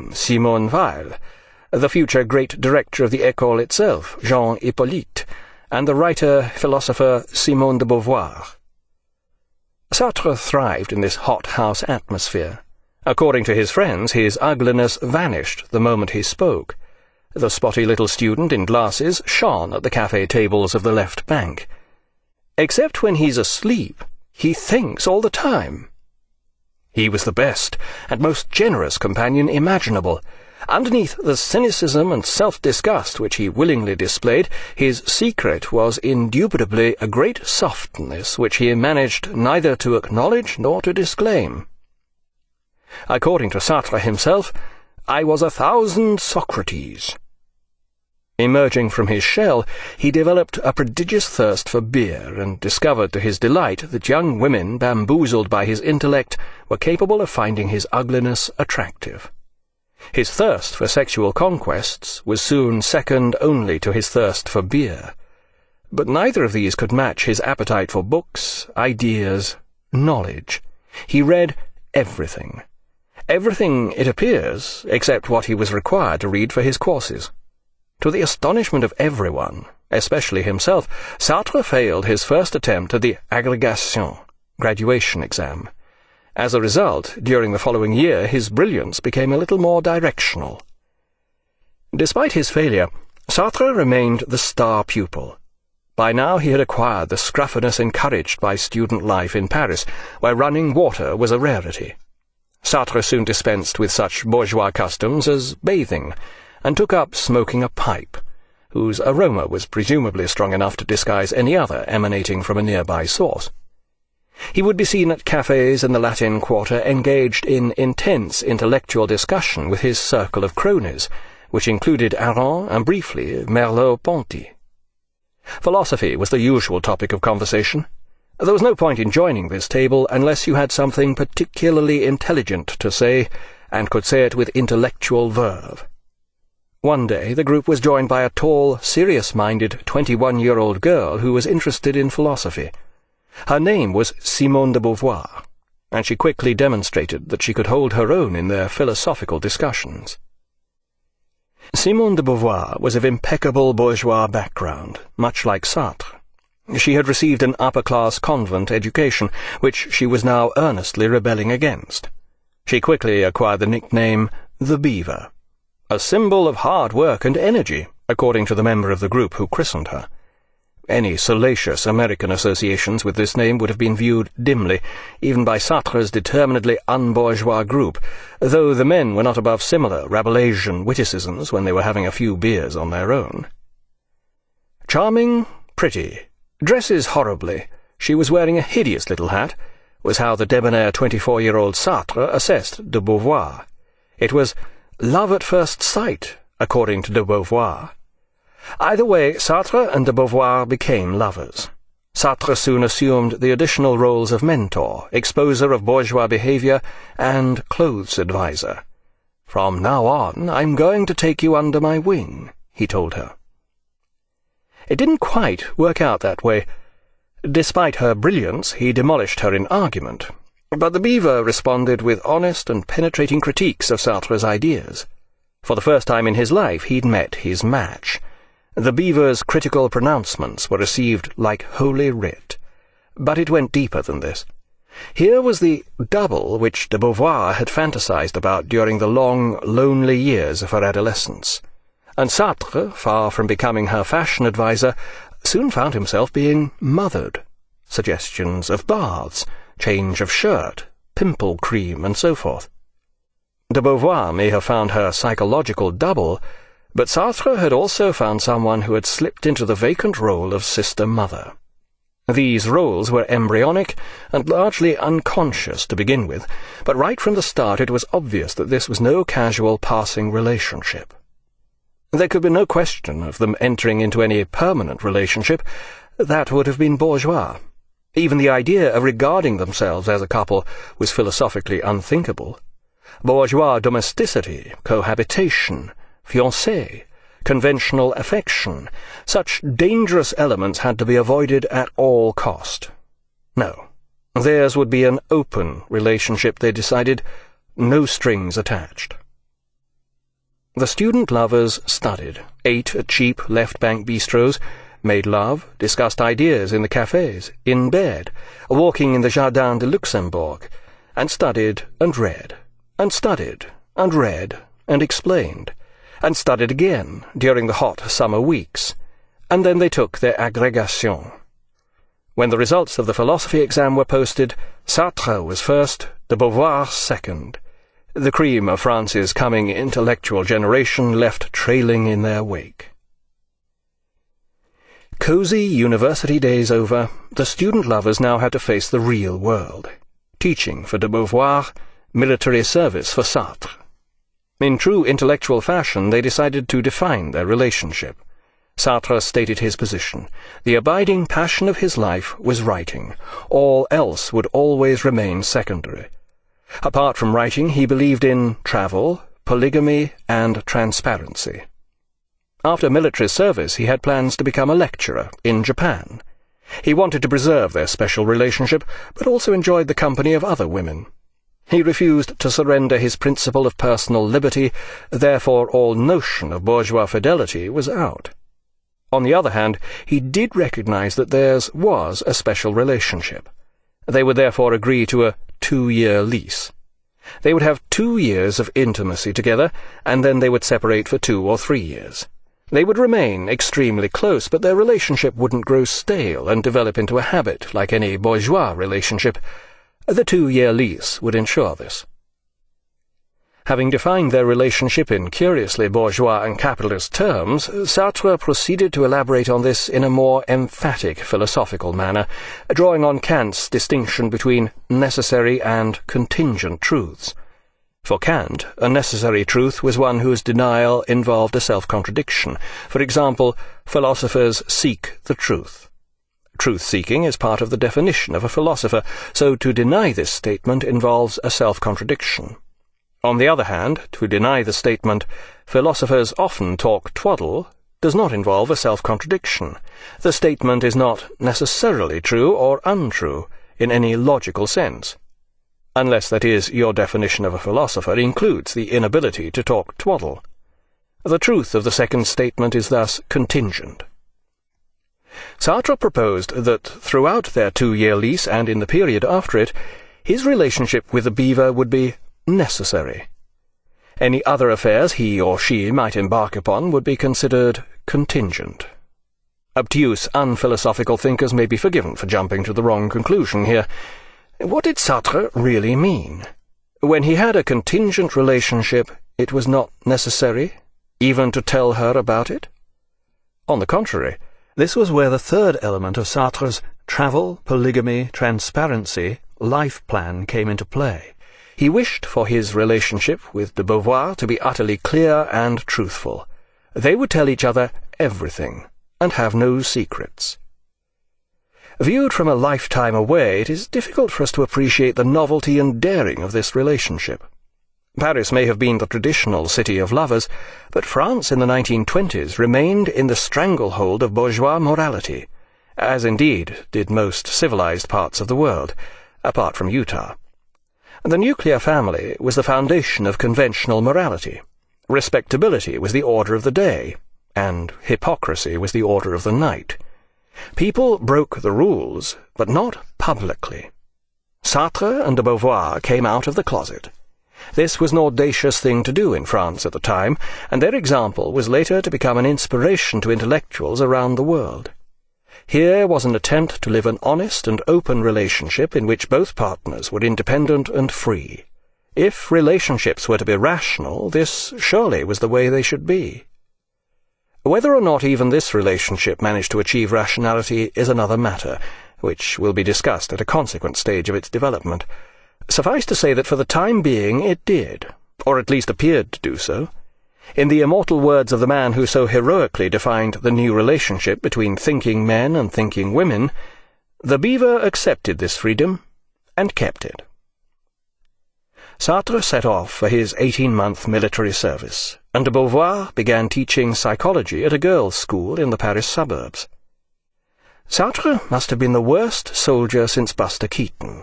Dame, Simone Weil, the future great director of the École itself, Jean Hippolyte, and the writer-philosopher Simone de Beauvoir. Sartre thrived in this hothouse atmosphere. According to his friends, his ugliness vanished the moment he spoke. The spotty little student in glasses shone at the café tables of the left bank. Except when he's asleep, he thinks all the time. He was the best and most generous companion imaginable. Underneath the cynicism and self-disgust which he willingly displayed, his secret was indubitably a great softness which he managed neither to acknowledge nor to disclaim. According to Sartre himself, I was 1,000 Socrates. Emerging from his shell, he developed a prodigious thirst for beer and discovered to his delight that young women bamboozled by his intellect were capable of finding his ugliness attractive. His thirst for sexual conquests was soon second only to his thirst for beer. But neither of these could match his appetite for books, ideas, knowledge. He read everything. Everything, it appears, except what he was required to read for his courses. To the astonishment of everyone, especially himself, Sartre failed his first attempt at the agrégation, graduation exam. As a result, during the following year, his brilliance became a little more directional. Despite his failure, Sartre remained the star pupil. By now he had acquired the scruffiness encouraged by student life in Paris, where running water was a rarity. Sartre soon dispensed with such bourgeois customs as bathing, and took up smoking a pipe, whose aroma was presumably strong enough to disguise any other emanating from a nearby source. He would be seen at cafes in the Latin Quarter engaged in intense intellectual discussion with his circle of cronies, which included Aron and, briefly, Merleau-Ponty. Philosophy was the usual topic of conversation. There was no point in joining this table unless you had something particularly intelligent to say, and could say it with intellectual verve. One day the group was joined by a tall, serious-minded 21-year-old girl who was interested in philosophy. Her name was Simone de Beauvoir, and she quickly demonstrated that she could hold her own in their philosophical discussions. Simone de Beauvoir was of impeccable bourgeois background, much like Sartre. She had received an upper-class convent education, which she was now earnestly rebelling against. She quickly acquired the nickname the Beaver, a symbol of hard work and energy, according to the member of the group who christened her. Any salacious American associations with this name would have been viewed dimly, even by Sartre's determinedly unbourgeois group, though the men were not above similar Rabelaisian witticisms when they were having a few beers on their own. Charming, pretty, dresses horribly, she was wearing a hideous little hat, was how the debonair 24-year-old Sartre assessed de Beauvoir. It was love at first sight, according to de Beauvoir. Either way, Sartre and de Beauvoir became lovers. Sartre soon assumed the additional roles of mentor, exposer of bourgeois behavior, and clothes adviser. "From now on, I'm going to take you under my wing," he told her. It didn't quite work out that way. Despite her brilliance, he demolished her in argument. But the Beaver responded with honest and penetrating critiques of Sartre's ideas. For the first time in his life, he'd met his match. The Beaver's critical pronouncements were received like Holy Writ. But it went deeper than this. Here was the double which de Beauvoir had fantasized about during the long, lonely years of her adolescence. And Sartre, far from becoming her fashion adviser, soon found himself being mothered. Suggestions of baths, change of shirt, pimple cream, and so forth. De Beauvoir may have found her psychological double, but Sartre had also found someone who had slipped into the vacant role of sister-mother. These roles were embryonic and largely unconscious to begin with, but right from the start it was obvious that this was no casual passing relationship. There could be no question of them entering into any permanent relationship. That would have been bourgeois. Even the idea of regarding themselves as a couple was philosophically unthinkable. Bourgeois domesticity, cohabitation, fiancé, conventional affection, such dangerous elements had to be avoided at all cost. No, theirs would be an open relationship, they decided, no strings attached. The student lovers studied, ate at cheap left-bank bistros, made love, discussed ideas in the cafes, in bed, walking in the Jardin de Luxembourg, and studied and read, and studied and read, and explained, and studied again during the hot summer weeks, and then they took their agrégation. When the results of the philosophy exam were posted, Sartre was first, de Beauvoir second. The cream of France's coming intellectual generation left trailing in their wake. Cosy university days over, the student lovers now had to face the real world. Teaching for de Beauvoir, military service for Sartre. In true intellectual fashion, they decided to define their relationship. Sartre stated his position. The abiding passion of his life was writing. All else would always remain secondary. Apart from writing, he believed in travel, polygamy, and transparency. After military service, he had plans to become a lecturer in Japan. He wanted to preserve their special relationship, but also enjoyed the company of other women. He refused to surrender his principle of personal liberty, therefore all notion of bourgeois fidelity was out. On the other hand, he did recognize that theirs was a special relationship. They would therefore agree to a 2-year lease. They would have 2 years of intimacy together, and then they would separate for 2 or 3 years. They would remain extremely close, but their relationship wouldn't grow stale and develop into a habit like any bourgeois relationship. The 2-year lease would ensure this. Having defined their relationship in curiously bourgeois and capitalist terms, Sartre proceeded to elaborate on this in a more emphatic philosophical manner, drawing on Kant's distinction between necessary and contingent truths. For Kant, a necessary truth was one whose denial involved a self-contradiction. For example, philosophers seek the truth. Truth-seeking is part of the definition of a philosopher, so to deny this statement involves a self-contradiction. On the other hand, to deny the statement, philosophers often talk twaddle, does not involve a self-contradiction. The statement is not necessarily true or untrue in any logical sense. Unless, that is, your definition of a philosopher includes the inability to talk twaddle. The truth of the second statement is thus contingent. Sartre proposed that throughout their 2-year lease and in the period after it, his relationship with the beaver would be necessary. Any other affairs he or she might embark upon would be considered contingent. Obtuse, unphilosophical thinkers may be forgiven for jumping to the wrong conclusion here. What did Sartre really mean? When he had a contingent relationship, it was not necessary even to tell her about it? On the contrary, this was where the third element of Sartre's travel, polygamy, transparency, life plan came into play. He wished for his relationship with de Beauvoir to be utterly clear and truthful. They would tell each other everything, and have no secrets. Viewed from a lifetime away, it is difficult for us to appreciate the novelty and daring of this relationship. Paris may have been the traditional city of lovers, but France in the 1920s remained in the stranglehold of bourgeois morality, as indeed did most civilized parts of the world, apart from Utah. The nuclear family was the foundation of conventional morality. Respectability was the order of the day, and hypocrisy was the order of the night. People broke the rules, but not publicly. Sartre and de Beauvoir came out of the closet. This was an audacious thing to do in France at the time, and their example was later to become an inspiration to intellectuals around the world. Here was an attempt to live an honest and open relationship in which both partners were independent and free. If relationships were to be rational, this surely was the way they should be. Whether or not even this relationship managed to achieve rationality is another matter, which will be discussed at a consequent stage of its development. Suffice to say that for the time being it did, or at least appeared to do so. In the immortal words of the man who so heroically defined the new relationship between thinking men and thinking women, the beaver accepted this freedom and kept it. Sartre set off for his 18-month military service, and de Beauvoir began teaching psychology at a girls' school in the Paris suburbs. Sartre must have been the worst soldier since Buster Keaton,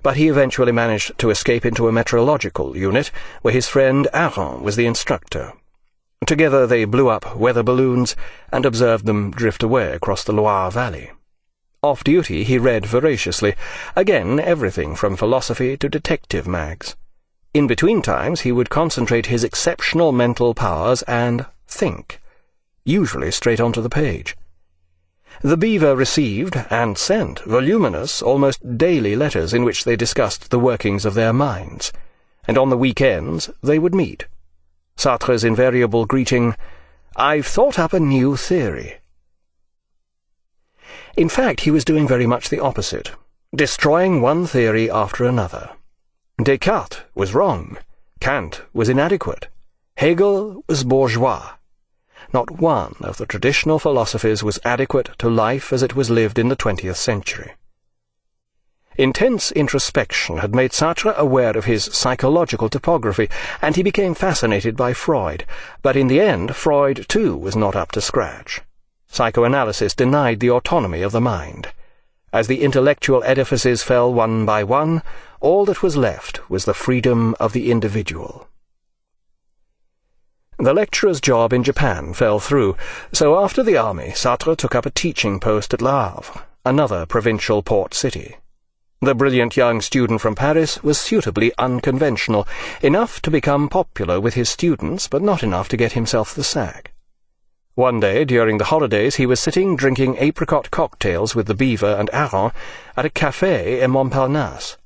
but he eventually managed to escape into a meteorological unit, where his friend Aaron was the instructor. Together they blew up weather balloons and observed them drift away across the Loire Valley. Off duty he read voraciously, again everything from philosophy to detective mags. In between times he would concentrate his exceptional mental powers and think, usually straight onto the page. The Beaver received and sent voluminous, almost daily letters in which they discussed the workings of their minds, and on the weekends they would meet. Sartre's invariable greeting, "I've thought up a new theory." In fact, he was doing very much the opposite, destroying one theory after another. Descartes was wrong, Kant was inadequate, Hegel was bourgeois. Not one of the traditional philosophies was adequate to life as it was lived in the 20th century. Intense introspection had made Sartre aware of his psychological topography, and he became fascinated by Freud, but in the end Freud too was not up to scratch. Psychoanalysis denied the autonomy of the mind. As the intellectual edifices fell one by one, all that was left was the freedom of the individual. The lecturer's job in Japan fell through, so after the army Sartre took up a teaching post at Le Havre, another provincial port city. The brilliant young student from Paris was suitably unconventional, enough to become popular with his students, but not enough to get himself the sack. One day during the holidays he was sitting drinking apricot cocktails with the Beaver and Aron at a café in Montparnasse.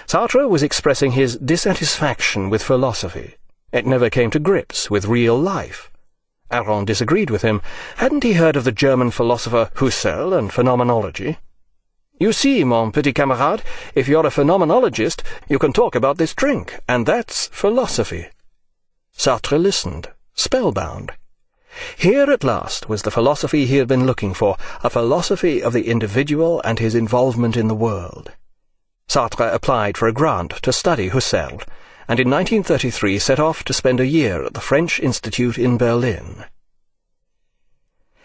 Sartre was expressing his dissatisfaction with philosophy. It never came to grips with real life. Aron disagreed with him. Hadn't he heard of the German philosopher Husserl and phenomenology? "You see, mon petit camarade, if you're a phenomenologist, you can talk about this drink, and that's philosophy." Sartre listened, spellbound. Here at last was the philosophy he had been looking for, a philosophy of the individual and his involvement in the world. Sartre applied for a grant to study Husserl, and in 1933 set off to spend a year at the French Institute in Berlin.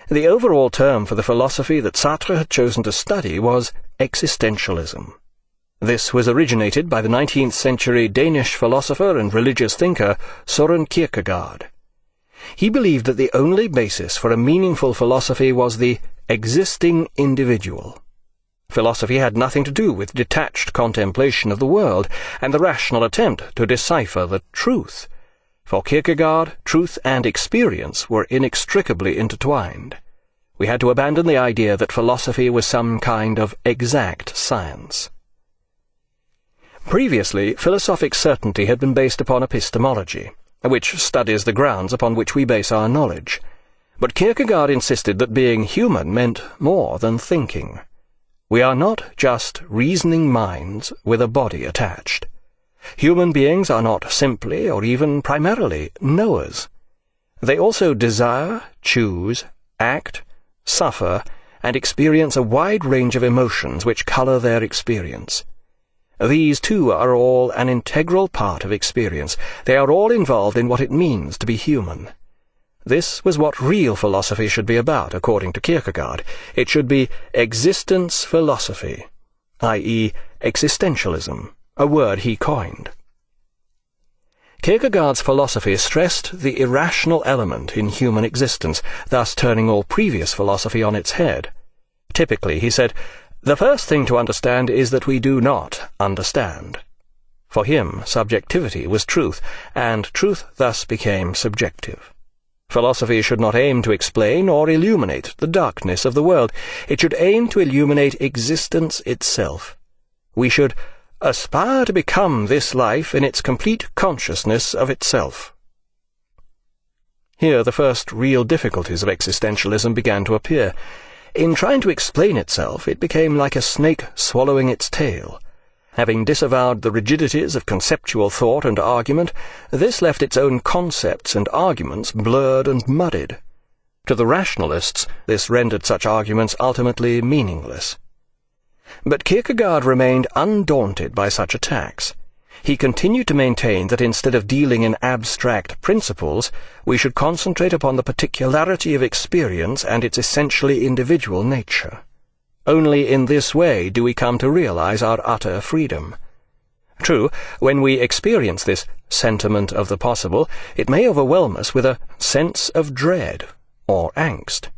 The overall term for the philosophy that Sartre had chosen to study was existentialism. This was originated by the 19th century Danish philosopher and religious thinker Søren Kierkegaard. He believed that the only basis for a meaningful philosophy was the existing individual. Philosophy had nothing to do with detached contemplation of the world and the rational attempt to decipher the truth. For Kierkegaard, truth and experience were inextricably intertwined. We had to abandon the idea that philosophy was some kind of exact science. Previously, philosophic certainty had been based upon epistemology, which studies the grounds upon which we base our knowledge. But Kierkegaard insisted that being human meant more than thinking. We are not just reasoning minds with a body attached. Human beings are not simply or even primarily knowers. They also desire, choose, act, suffer, and experience a wide range of emotions which color their experience. These too are all an integral part of experience. They are all involved in what it means to be human. This was what real philosophy should be about, according to Kierkegaard. It should be existence philosophy, i.e. existentialism, a word he coined. Kierkegaard's philosophy stressed the irrational element in human existence, thus turning all previous philosophy on its head. Typically, he said, "The first thing to understand is that we do not understand." For him, subjectivity was truth, and truth thus became subjective. Philosophy should not aim to explain or illuminate the darkness of the world. It should aim to illuminate existence itself. We should aspire to become this life in its complete consciousness of itself. Here the first real difficulties of existentialism began to appear. In trying to explain itself, it became like a snake swallowing its tail. Having disavowed the rigidities of conceptual thought and argument, this left its own concepts and arguments blurred and muddied. To the rationalists, this rendered such arguments ultimately meaningless. But Kierkegaard remained undaunted by such attacks. He continued to maintain that instead of dealing in abstract principles, we should concentrate upon the particularity of experience and its essentially individual nature. Only in this way do we come to realize our utter freedom. True, when we experience this sentiment of the possible, it may overwhelm us with a sense of dread or angst.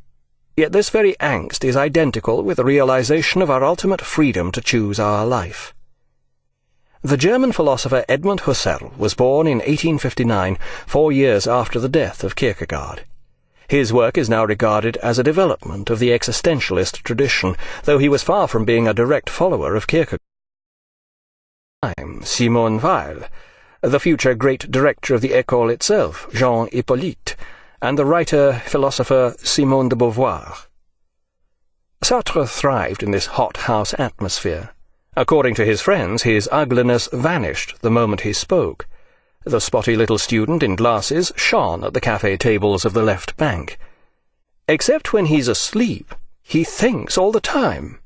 Yet this very angst is identical with the realization of our ultimate freedom to choose our life. The German philosopher Edmund Husserl was born in 1859, 4 years after the death of Kierkegaard. His work is now regarded as a development of the existentialist tradition, though he was far from being a direct follower of Kierkegaard. Simone Weil, the future great director of the École itself, Jean Hippolyte, and the writer-philosopher Simone de Beauvoir. Sartre thrived in this hothouse atmosphere. According to his friends, his ugliness vanished the moment he spoke. The spotty little student in glasses shone at the cafe tables of the left bank. Except when he's asleep, he thinks all the time.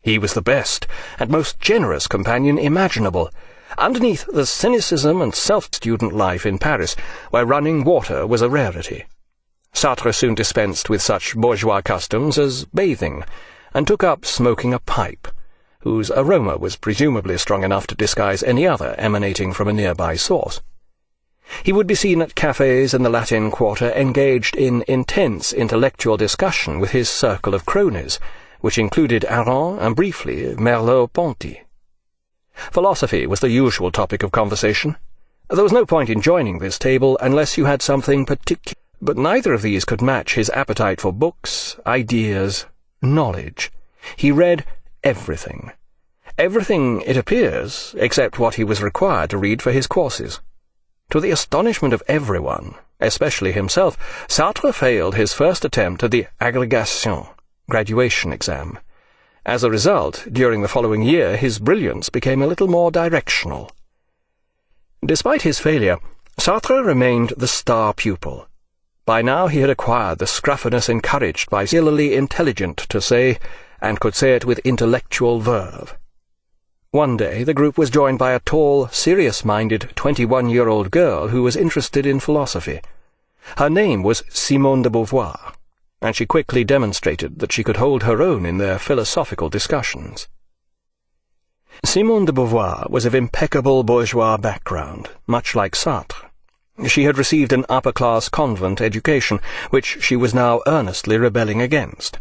He was the best and most generous companion imaginable, underneath the cynicism and self-student life in Paris, where running water was a rarity. Sartre soon dispensed with such bourgeois customs as bathing, and took up smoking a pipe, whose aroma was presumably strong enough to disguise any other emanating from a nearby source. He would be seen at cafes in the Latin Quarter engaged in intense intellectual discussion with his circle of cronies, which included Aron and, briefly, Merleau-Ponty. Philosophy was the usual topic of conversation. There was no point in joining this table unless you had something particular, but neither of these could match his appetite for books, ideas, knowledge. He read everything. Everything, it appears, except what he was required to read for his courses. To the astonishment of everyone, especially himself, Sartre failed his first attempt at the agrégation, graduation exam. As a result, during the following year, his brilliance became a little more directional. Despite his failure, Sartre remained the star pupil. By now he had acquired the scruffiness encouraged by singularly intelligent to say, and could say it with intellectual verve. One day the group was joined by a tall, serious-minded 21-year-old girl who was interested in philosophy. Her name was Simone de Beauvoir, and she quickly demonstrated that she could hold her own in their philosophical discussions. Simone de Beauvoir was of impeccable bourgeois background, much like Sartre. She had received an upper-class convent education, which she was now earnestly rebelling against.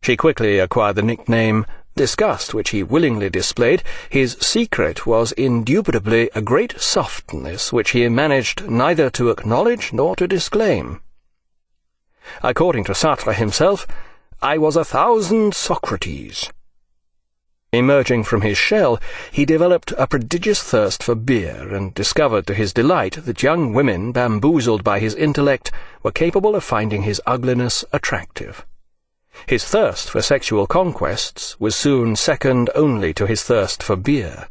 She quickly acquired the nickname Disgust, which he willingly displayed. His secret was indubitably a great softness which he managed neither to acknowledge nor to disclaim. According to Sartre himself, I was 1,000 Socrates. Emerging from his shell, he developed a prodigious thirst for beer, and discovered to his delight that young women bamboozled by his intellect were capable of finding his ugliness attractive. His thirst for sexual conquests was soon second only to his thirst for beer.